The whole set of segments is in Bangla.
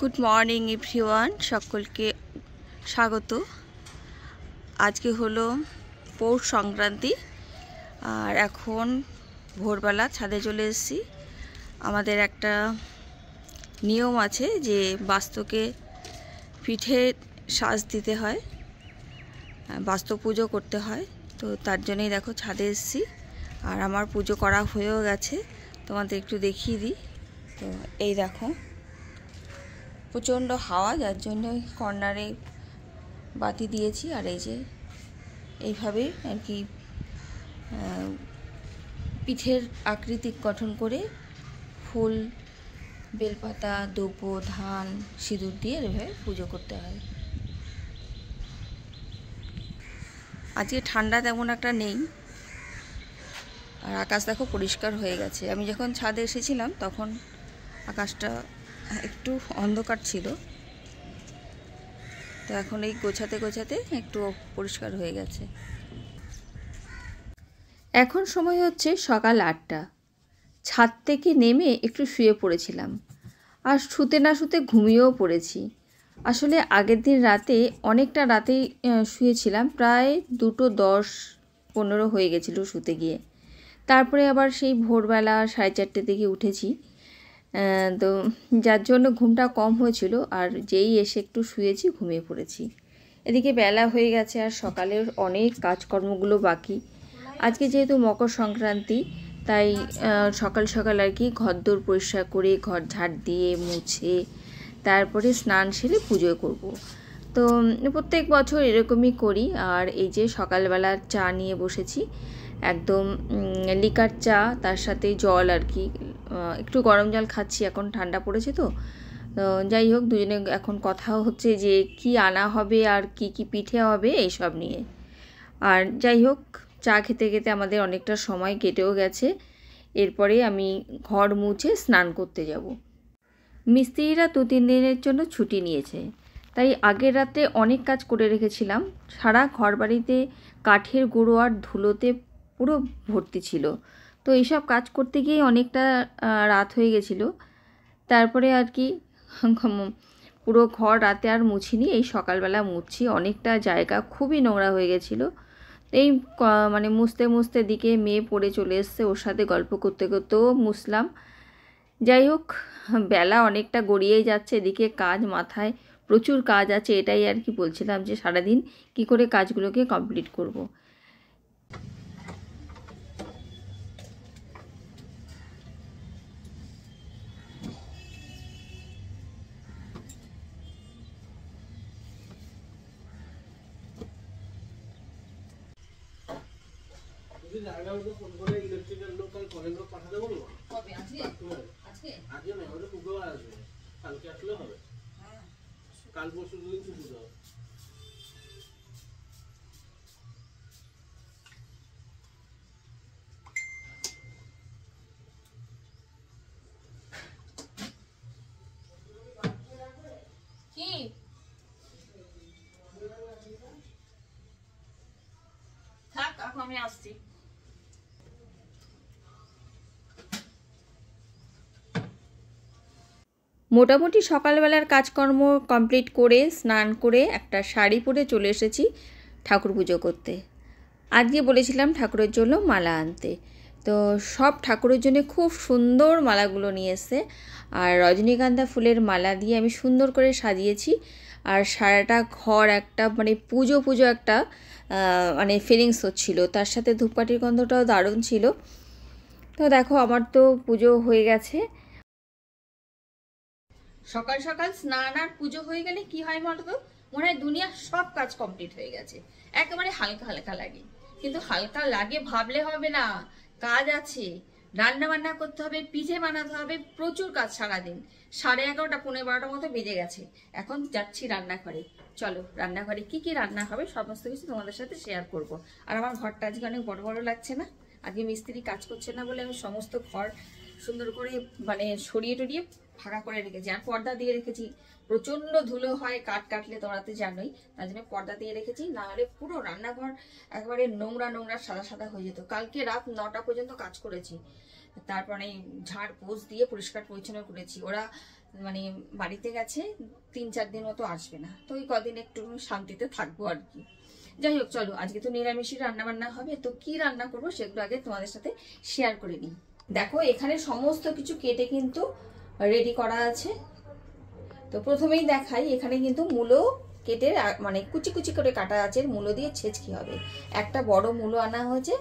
গুড মর্নিং এভরিওয়ান, সকলকে স্বাগত। আজকে হলো পৌষ সংক্রান্তি আর এখন ভোরবেলা ছাদে চলে এসেছি। আমাদের একটা নিয়ম আছে যে বাস্তুকে পিঠে সাজ দিতে হয়, বাস্তু পুজো করতে হয়। তো তার জন্যই দেখো ছাদে এসেছি আর আমার পুজো করা হয়েও গেছে, তোমাদের একটু দেখিয়ে দিই। তো এই দেখো প্রচণ্ড হাওয়া, যার জন্য কর্নারে বাতি দিয়েছি। আর এই যে এইভাবে আর কি পিঠের আকৃতি গঠন করে ফুল, বেলপাতা, দুব্বো, ধান, সিঁদুর দিয়ে এভাবে পুজো করতে হয়। আজকে ঠান্ডা তেমন একটা নেই আর আকাশ দেখো পরিষ্কার হয়ে গেছে। আমি যখন ছাদে এসেছিলাম তখন আকাশটা একটু অন্ধকার ছিল, তো এখন এই গোছাতে গোছাতে একটু পরিষ্কার হয়ে গেছে। এখন সময় হচ্ছে সকাল 8টা। ছাদ থেকে নেমে একটু শুয়ে পড়েছিলাম আর শুতে না শুতে ঘুমিয়েও পড়েছি। আসলে আগের দিন রাতে অনেকটা রাতেই শুয়েছিলাম, প্রায় 2:10-15 হয়ে গেছিলো শুতে গিয়ে। তারপরে আবার সেই ভোরবেলা 4:30 দিকে উঠেছি, তো যার জন্য ঘুমটা কম হয়েছিল। আর যেই এসে একটু শুয়েছি ঘুমিয়ে পড়েছি। এদিকে বেলা হয়ে গেছে আর সকালের অনেক কাজকর্মগুলো বাকি। আজকে যেহেতু মকর সংক্রান্তি, তাই সকাল সকাল আর কি ঘরদোর পরিষ্কার করে, ঘর ঝাড় দিয়ে মুছে তারপরে স্নান সেরে পুজো করব। তো প্রত্যেক বছর এরকমই করি। আর এই যে সকালবেলা চা নিয়ে বসেছি, একদম লিকার চা, তার সাথে জল আর কি, একটু গরম জল খাচ্ছি, এখন ঠান্ডা পড়েছে তো। যাই হোক, দুজনে এখন কথা হচ্ছে যে কি আনা হবে আর কি কি পিঠে হবে এইসব নিয়ে। আর যাই হোক, চা খেতে খেতে আমাদের অনেকটা সময় কেটেও গেছে। এরপরে আমি ঘর মুছে স্নান করতে যাব। মিস্ত্রিরা 2-3 দিনের জন্য ছুটি নিয়েছে, তাই আগের রাতে অনেক কাজ করে রেখেছিলাম। সারা ঘর বাড়িতে কাঠের গুঁড়ো আর ধুলোতে পুরো ভর্তি ছিল। তো এইসব কাজ করতে গিয়ে অনেকটা রাত হয়ে গেছিলো। তারপরে আর কি পুরো ঘর রাতে আর মুছিনি, এই সকালবেলা মুছছি। অনেকটা জায়গা খুবই নোংরা হয়ে গেছিলো। এই মানে মুছতে মুছতে দিকে মেয়ে পড়ে চলে এসছে, ওর সাথে গল্প করতে করতেও মুছলাম। যাই হোক, বেলা অনেকটা গড়িয়েই যাচ্ছে, এদিকে কাজ মাথায় প্রচুর কাজ আছে। এটাই আর কি বলছিলাম যে সারাদিন কি করে কাজগুলোকে কমপ্লিট করব। ফোন করে ইলেকট্রিকের লোক আর কলের লোক পাঠাতে বলবো। কবে? আজকে? আজকে? আজকে না, ওটা শুক্রবার আসবে। কালকে আসলে হবে। হ্যাঁ, কাল পরশু দুদিন ছুটি দাও। কি থাক, এখন আমি আসছি। মোটামুটি সকালবেলার কাজকর্ম কমপ্লিট করে স্নান করে একটা শাড়ি পরে চলে এসেছি ঠাকুর পুজো করতে। আজকে বলেছিলাম ঠাকুরের জন্য মালা আনতে, তো সব ঠাকুরের জন্য খুব সুন্দর মালাগুলো নিয়ে এসছে। আর রজনীগন্ধা ফুলের মালা দিয়ে আমি সুন্দর করে সাজিয়েছি। আর সারাটা ঘর একটা মানে পুজো পুজো একটা মানে ফিলিংস হচ্ছিলো। তার সাথে ধূপকাঠির গন্ধটাও দারুণ ছিল। তো দেখো, আমার তো পুজো হয়ে গেছে। সকাল সকাল স্নান আর পুজো হয়ে গেলে কি হয় বলতো, মনে হয় দুনিয়ার সব কাজ কমপ্লিট হয়ে গেছে। একেবারে হালকা হালকা লাগে, কিন্তু হালকা লাগে ভাবলে হবে না, কাজ আছে। রান্না বান্না করতে হবে, পিঠে বানাতে হবে, প্রচুর কাজ। সারাদিন 11:30, 12:15 মতো বেজে গেছে। এখন যাচ্ছি রান্নাঘরে। চলো, রান্নাঘরে কি কি রান্না হবে সমস্ত কিছু তোমাদের সাথে শেয়ার করব। আর আমার ঘরটা আজকে অনেক বড় বড় লাগছে না? আজকে মিস্ত্রি কাজ করছে না বলে আমি সমস্ত ঘর সুন্দর করে মানে সরিয়ে টরিয়ে ফাঁকা করে রেখেছি। আর পর্দা দিয়ে রেখেছি, প্রচন্ড ধুলো হয় কাঠ কাটলে, তোমরা তো জানোই। তার জন্য পর্দা দিয়ে রেখেছি, না হলে পুরো রান্নাঘর একেবারে নোংরা নোংরা সাদা সাদা হয়ে যেত। কালকে রাত 9টা পর্যন্ত কাজ করেছি, তারপরে ঝাড় পোছ দিয়ে পরিষ্কার পরিচ্ছন্ন করেছি। ওরা মানে বাড়িতে গেছে, 3-4 দিন মতো আসবে না, তো ওই কদিন একটু শান্তিতে থাকবো আর কি। যাই হোক, চলো আজকে তো নিরামিষই রান্না বান্না হবে, তো কি রান্না করবো সেগুলো আগে তোমাদের সাথে শেয়ার করে নিই। দেখো এখানে সমস্ত কিছু কেটে কিন্তু রেডি করা আছে। তো প্রথমেই দেখাই, এখানে কিন্তু মূলো কেটে মানে কুচি কুচি করে কাটা আছে, মূলো দিয়ে ছেঁচকি হবে। একটা বড় মূলো আনা হয়েছে,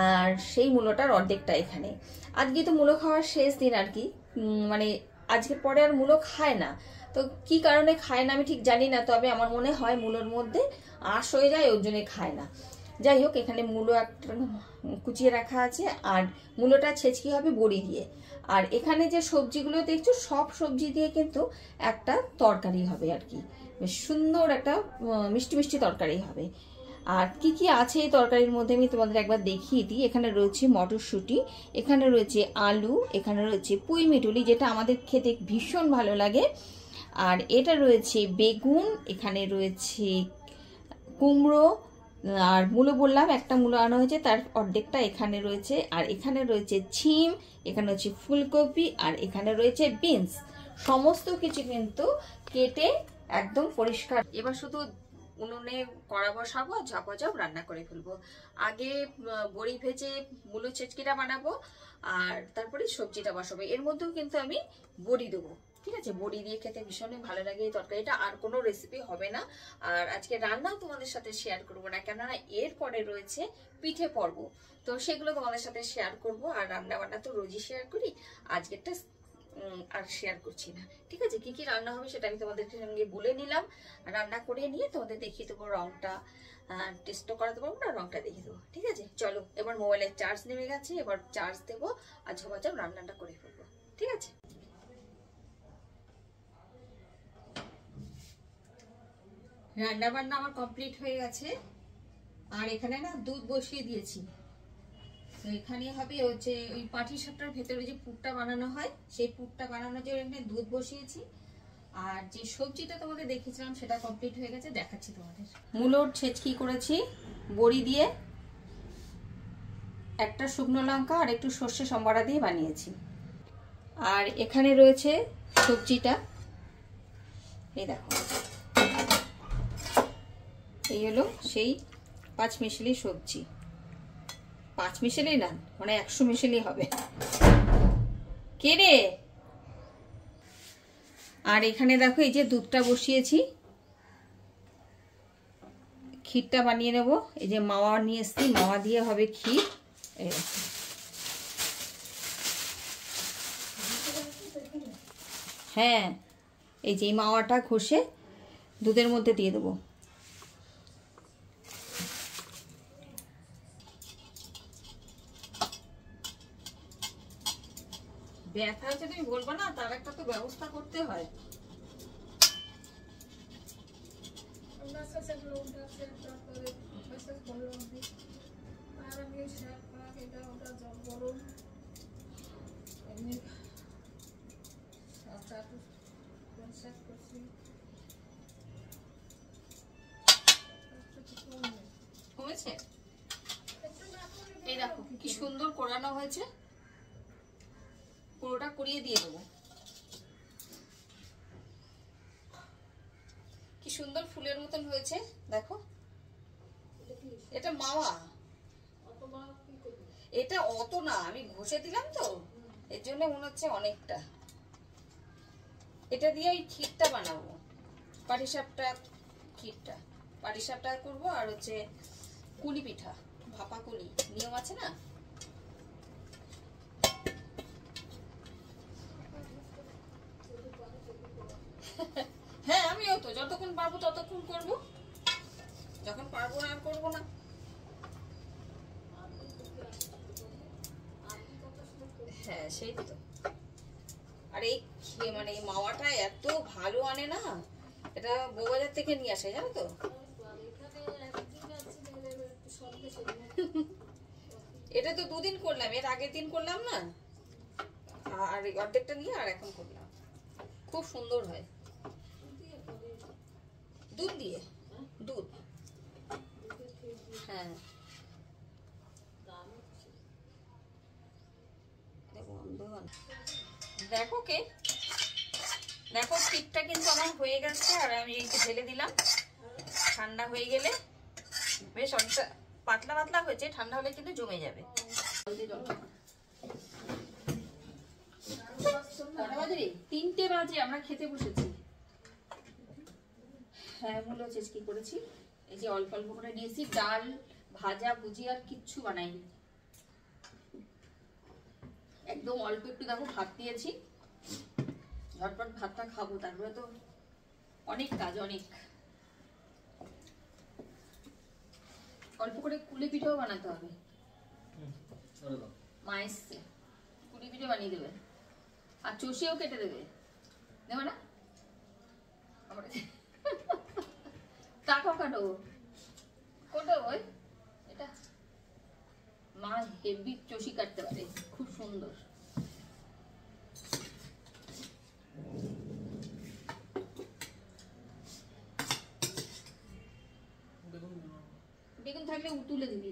আর সেই মূলোটার অর্ধেকটা এখানে। আজকে তো মূলো খাওয়ার শেষ দিন আর কি, মানে আজকের পরে আর মূলো খায় না। তো কি কারণে খায় না আমি ঠিক জানি না, তবে আমার মনে হয় মূলোর মধ্যে আঁশ হয়ে যায়, ওর জন্য খায় না। যাই হোক, এখানে মূলো একটা কুচিয়ে রাখা আছে, আর মূলোটা ছেঁচকি হবে বড়ি দিয়ে। আর এখানে যে সবজিগুলো দেখছো, সব সবজি দিয়ে কিন্তু একটা তরকারি হবে আর কি, বেশ সুন্দর একটা মিষ্টি মিষ্টি তরকারি হবে। আর কি কি আছে এই তরকারির মধ্যে আমি তোমাদের একবার দেখিয়ে দিই। এখানে রয়েছে মটরশুঁটি, এখানে রয়েছে আলু, এখানে রয়েছে পুঁই মিটুলি, যেটা আমাদের খেতে ভীষণ ভালো লাগে। আর এটা রয়েছে বেগুন, এখানে রয়েছে কুমড়ো, আর মূলো বললাম একটা মূলো আনা হয়েছে, তার অর্ধেকটা এখানে রয়েছে। আর এখানে রয়েছে ছিম, এখানে রয়েছে ফুলকপি, আর এখানে রয়েছে বিনস। সমস্ত কিছু কিন্তু কেটে একদম পরিষ্কার। এবার শুধু উনুনে কড়া বসাবো, ঝাপাঝাপ রান্না করে ফেলবো। আগে বড়ি ভেজে মূলো ছেচকিটা বানাবো, আর তারপরে সবজিটা বসাবো। এর মধ্যেও কিন্তু আমি বড়ি দেবো, ঠিক আছে? বড়ি দিয়ে খেতে ভীষণই ভালো লাগে এই তরকারিটা। আর কোনো রেসিপি হবে না, আর আজকে রান্নাও তোমাদের সাথে শেয়ার করবো না, কেননা এরপরে রয়েছে পিঠে পর্ব, তো সেগুলো তোমাদের সাথে শেয়ার করব। আর রান্না বান্না তো রোজই শেয়ার করি, আজকেরটা আর শেয়ার করছি না, ঠিক আছে? কি কি রান্না হবে সেটা আমি তোমাদের সঙ্গে বলে নিলাম, রান্না করে নিয়ে তোমাদের দেখিয়ে দেবো। রংটা টেস্টও করাতে পারবো না, রংটা দেখিয়ে দেবো, ঠিক আছে? চলো, এবার মোবাইলের চার্জ নেমে গেছে, এবার চার্জ দেবো আর ঝোপাঝাপ রান্নাটা করে ফেলবো, ঠিক আছে? রান্না বান্না আমার কমপ্লিট হয়ে গেছে, আর এখানে না দুধ বসিয়ে দিয়েছি। তো এখানে হবে হচ্ছে ওই পাটিসাপটার ভেতরে যে পুরটা বানানো হয়, সেই পুরটা বানানোর জন্য এখানে দুধ বসিয়েছি। আর যে সবজিটা তোমাদের দেখিয়েছিলাম সেটা কমপ্লিট হয়ে গেছে, দেখাচ্ছি তোমাদের। মূলোর ছেচকি করেছি বড়ি দিয়ে, একটা শুকনো লঙ্কা আর একটু সর্ষে সম্বরা দিয়ে বানিয়েছি। আর এখানে রয়েছে সবজিটা, এই দেখো, এই হলো সেই 5 মিশালি সবজি। 5 মিশালি না, মানে 100 মিশালি হবে। কে রে? আর এখানে দেখো এই যে দুধটা বসিয়েছি, ক্ষীরটা বানিয়ে নেব। এই যে মাওয়া নিয়ে এসছি, মাওয়া দিয়ে হবে ক্ষীর। হ্যাঁ, এই যে মাওয়াটা ঘষে দুধের মধ্যে দিয়ে দেবো। ব্যথা হচ্ছে তুমি বলবো না, তার একটা তো ব্যবস্থা করতে হয়। কমেছে? এই দেখো কি সুন্দর কোরানো হয়েছে, পুরোটা করিয়ে দিয়ে দেবো। কি সুন্দর ফুলের মতন হয়েছে দেখো। এটা মাওয়া, এটা অত না, আমি ঘষে দিলাম তো এর জন্য মনে হচ্ছে অনেকটা। এটা দিয়ে ওই ক্ষীরটা বানাবো, পাটিসাপটা ক্ষীরটা, পাটিসাপটা করবো। আর হচ্ছে কুলি পিঠা, ভাপা কুলি নিয়ম আছে না। হ্যাঁ, আমিও তো যতক্ষণ পারবো ততক্ষণ করবো, যখন পারবো না আর করবো না। হ্যাঁ সেই তো। আর এই মানে মাওয়াটা এত ভালো আনে না, এটা বউবাজার থেকে নিয়ে আসে, জানো তো? এটা তো 2 দিন করলাম, এর আগের দিন করলাম না, আর অর্ধেকটা নিয়ে আর এখন করলাম। খুব সুন্দর হয়। দুধ দিয়ে, দুধ, হ্যাঁ। দেখো কে দেখো পিঠটা কিন্তু আমার হয়ে গেছে, আর আমি এই ঢেলে দিলাম। ঠান্ডা হয়ে গেলে বেশ অনেকটা পাতলা পাতলা হয়েছে, ঠান্ডা হলে কিন্তু জমে যাবে। তিনটে বাজে আমরা খেতে বসেছি। হ্যাঁ মূল্য চেস কি করেছি, এই যে অল্প অল্প করে নিয়েছি, ডাল ভাজা ভুজি আর কিচ্ছু বানাইনি, একদম অল্প একটু দেখো ভাত দিয়েছি, ঝটপট ভাতটা খাবো, তারপরে তো অনেক কাজ, অনেক। অল্প করে কুলি পিঠাও বানাতে হবে, মা এসছে, কুলি পিঠে বানিয়ে দেবে, আর চষিও কেটে দেবে, দেবে না? কাটো কাটো কোটো ওই এটা মা হেভি চষি কাটতে পারে, খুব সুন্দর। বেগুন থাকলে তুলে দিবি,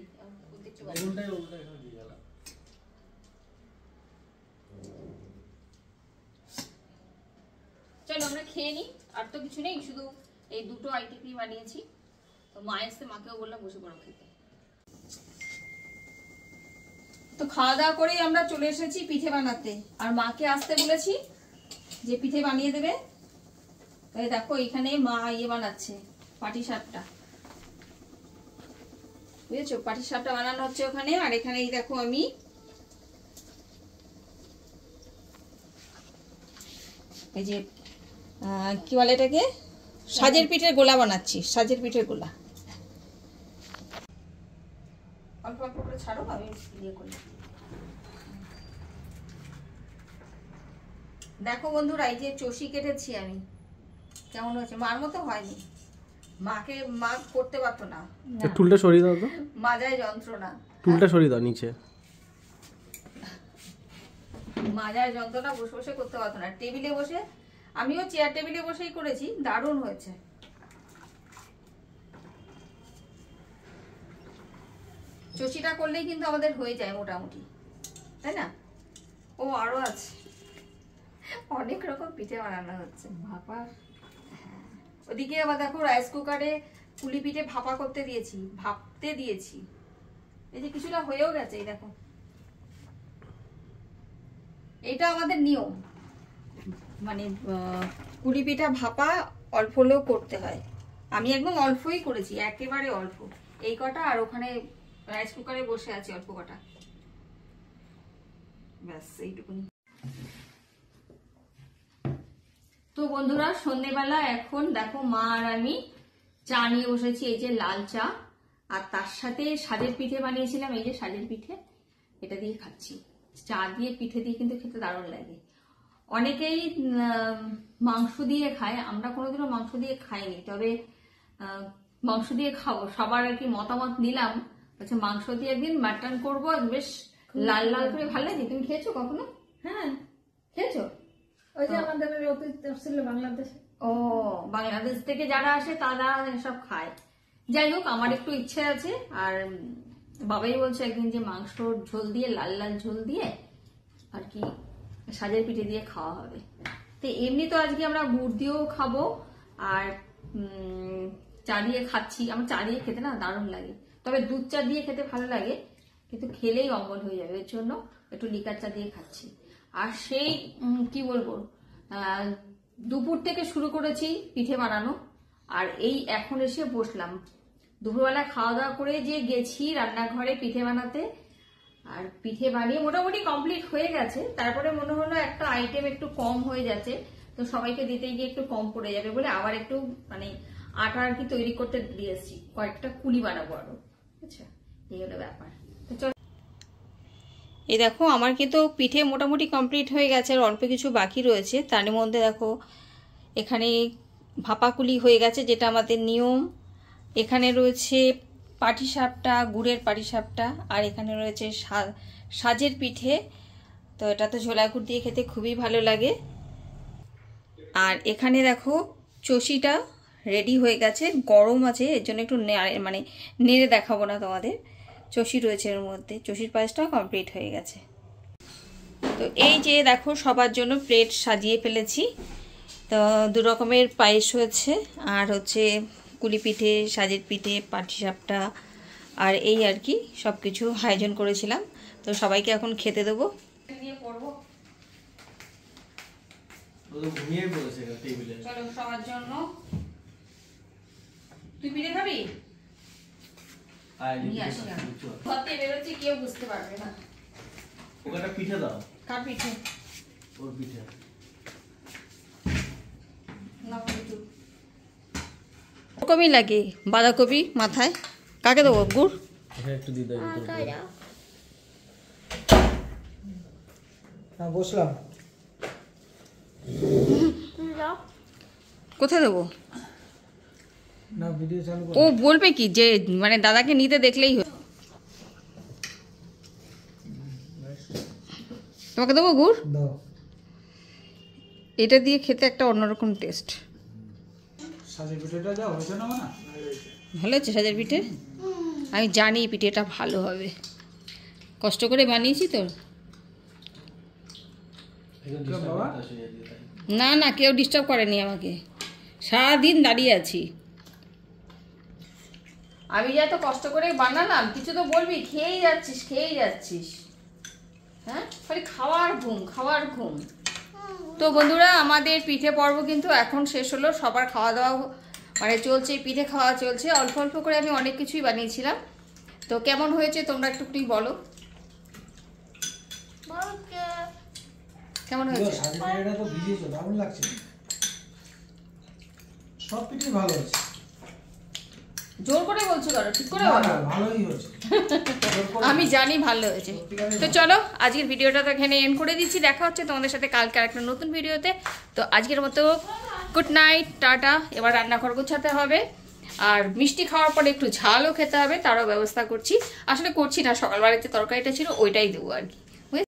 চলো আমরা খেয়ে নিই, আর তো কিছু নেই, শুধু এই দুটো আইটেমই বানিয়েছি। তো মায়ের সাথে মাকেও বললাম বসে পড়ো খেতে। তো খাওয়া দাওয়া করেই আমরা চলে এসেছি পিঠে বানাতে, আর মাকে আসতে বলেছি যে পিঠে বানিয়ে দেবে। তাই দেখো এখানে মা ইয়ে বানাচ্ছে, পাটিসাপটা, বুঝেছো? পাটিসাপটা বানানো হচ্ছে ওখানে, আর এখানে দেখো আমি এই যে কি বলে এটাকে, সাজের পিঠের গোলা বানাচ্ছি, সাজের পিঠের গোলা। অল্প অল্প করে ছাড়ো, আমি ইয়ে করি। দেখো বন্ধুরা, এই যে চষি কেটেছি আমি, কেমন হয়েছে? মার মতো হয়নি, মাকে মা করতে পারতো না। টুলটা সরিয়ে দাও তো, মাজায় যন্ত্রণা, টুলটা সরিয়ে দাও নিচে, মাজায় যন্ত্রণা, বসে বসে করতে পারতো না। টেবিলে বসে, আমিও চেয়ার টেবিলে বসেই করেছি, দারুণ হয়েছে। চষিটা করলেই কিন্তু আমাদের হয়ে যায় মোটামুটি, তাই না? ও আরো আছে, অনেক রকম পিঠে বানানো হচ্ছে। ভাপা, ওদিকে আবার দেখো রাইস কুকারে পুলি পিঠে ভাপা করতে দিয়েছি, ভাপতে দিয়েছি। এই যে কিছুটা হয়েও গেছে, এই দেখো, এটা আমাদের নিয়ম, মানে পুলি পিঠা ভাপা অল্প হলেও করতে হয়। আমি একদম অল্পই করেছি, একেবারে অল্প, এই কটা, আর ওখানে রাইস কুকারে বসে আছে অল্প কটা, ব্যাস এইটুকুনি। তো বন্ধুরা সন্ধ্যেবেলা এখন দেখো মা আর আমি চা নিয়ে বসেছি, এই যে লাল চা, আর তার সাথে সাজের পিঠে বানিয়েছিলাম, এই যে সাজের পিঠে, এটা দিয়ে খাচ্ছি। চা দিয়ে পিঠে দিয়ে কিন্তু খেতে দারুণ লাগে। অনেকেই মাংস দিয়ে খায়, আমরা কোনোদিনও মাংস দিয়ে খাইনি, তবে মাংস দিয়ে খাবো, সবার আর কি মতামত নিলাম। আচ্ছা মাংস দিয়ে একদিন মাটন করবো, বেশ লাল লাল করে, ভালো লাগে। তুমি খেয়েছো কখনো? হ্যাঁ খেয়েছো? ওই যে আমাদের অতীত ছিল বাংলাদেশে। ও, বাংলাদেশ থেকে যারা আসে তারা সব খায়। যাই হোক, আমার একটু ইচ্ছে আছে, আর বাবাই বলছে একদিন যে মাংসর ঝোল দিয়ে, লাল লাল ঝোল দিয়ে আর কি সাজের পিঠে দিয়ে খাওয়া হবে। তো এমনি তো আজকে আমরা গুড় দিয়েও খাবো, আর চা দিয়ে খাচ্ছি। আমার চা দিয়ে খেতে না দারুণ লাগে, তবে দুধ চা দিয়ে খেতে ভালো লাগে, কিন্তু খেলেই অম্বল হয়ে যাবে, এর জন্য একটু লিকার চা দিয়ে খাচ্ছি। আর সেই কি বলবো, দুপুর থেকে শুরু করেছি পিঠে বানানো, আর এই এখন এসে বসলাম। দুপুরবেলা খাওয়া দাওয়া করে যে গেছি রান্নাঘরে পিঠে বানাতে, আর পিঠে বানিয়ে মোটামুটি কমপ্লিট হয়ে গেছে। তারপরে মনে হলো একটা আইটেম একটু কম হয়ে যাচ্ছে, তো সবাইকে দিতে গিয়ে একটু কম পড়ে যাবে বলে আবার একটু মানে আটা আর কি তৈরি করতে দিয়ে এসেছি, কয়েকটা কুলি বানাবো আরো। আচ্ছা, এই হলো ব্যাপার। তো চল, এই দেখো আমার কিন্তু পিঠে মোটামুটি কমপ্লিট হয়ে গেছে, আর অল্প কিছু বাকি রয়েছে। তার মধ্যে দেখো এখানে ভাপাকুলি হয়ে গেছে, যেটা আমাদের নিয়ম। এখানে রয়েছে পাটিসাপটা, গুড়ের পাটিসাপটা, আর এখানে রয়েছে সাজের পিঠে। তো এটা তো ঝোলা গুড় দিয়ে খেতে খুবই ভালো লাগে। আর এখানে দেখো চষিটা রেডি হয়ে গেছে, গরম আছে, এর জন্য একটু মানে নেড়ে দেখাবো না তোমাদের। চষি রয়েছে এর মধ্যে, চষির পায়েসটাও কমপ্লিট হয়ে গেছে। তো এই যে দেখো সবার জন্য প্লেট সাজিয়ে ফেলেছি। তো 2 রকমের পায়েস হয়েছে, আর হচ্ছে কুলি পিঠে, সাজের পিঠে, পাটিসাপটা, আর এই আর কি সব কিছু আয়োজন করেছিলাম। তো সবাইকে এখন খেতে দেবো। নিয়ে পড়বো, ঘুমিয়ে পড়েছে টেবিলে। চলো সবার জন্য। তুই পিঠে খাবি? ঘরতে বেরোচ্ছি, কেউ বুঝতে পারবে না। ওকে একটা পিঠে দাও। কার পিঠে? ওর পিঠে। কবি লাগে, বাঁধাকপি মাথায়। কাকে দেবো? গুড় এটা একটু দিয়ে দাও। না বসলাম। কোথায় দেবো? না ভিডিও চালু ও বলবে কি যে মানে দাদাকে নিতে দেখলেই হয়। তোমাকে দেবো গুড়? দাও। এটা দিয়ে খেতে একটা অন্যরকম টেস্ট। সাজের পিঠেটা দাও, হয়েছে না না? ভালো হচ্ছে সাজের পিঠে? আমি জানি পিঠেটা ভালো হবে, কষ্ট করে বানিয়েছি তো। বাবা না না, কেউ ডিস্টার্ব করেনি আমাকে, সারাদিন দাঁড়িয়ে আছি। আমি যে এত কষ্ট করে বানালাম, কিছু তো বলবি? খেয়েই যাচ্ছিস, খেয়েই যাচ্ছিস। হ্যাঁ, খালি খাওয়ার ঘুম, খাওয়ার ঘুম। তো বন্ধুরা, আমাদের পিঠে পর্ব কিন্তু এখন শেষ হলো। সবার খাওয়া দাওয়া মানে চলছে, পিঠে খাওয়া চলছে। অল্প অল্প করে আমি অনেক কিছুই বানিয়েছিলাম। তো কেমন হয়েছে তোমরা একটুখানি বলো, কেমন হয়েছে? সাজের পিঠেটা তো ভিজিয়েছো, দারুণ লাগছে। সব পিঠে ভালো আছে। জোর করে বলছো কেন? ঠিক করে না, বলো। না, ভালোই হয়েছে। আমি জানি ভালো হয়েছে। তো চলো আজকের ভিডিওটা তো এখানে এন্ড করে দিচ্ছি। দেখা হচ্ছে তোমাদের সাথে কালকে একটা নতুন ভিডিওতে। তো আজকের মতো গুড নাইট, টাটা। এবার রান্নাঘর গোছাতে হবে, আর মিষ্টি খাওয়ার পরে একটু ঝালও খেতে হবে, তারও ব্যবস্থা করছি। আসলে করছি না, সকালবেলাতে তরকারিটা ছিল ওইটাই দেবো আর কি।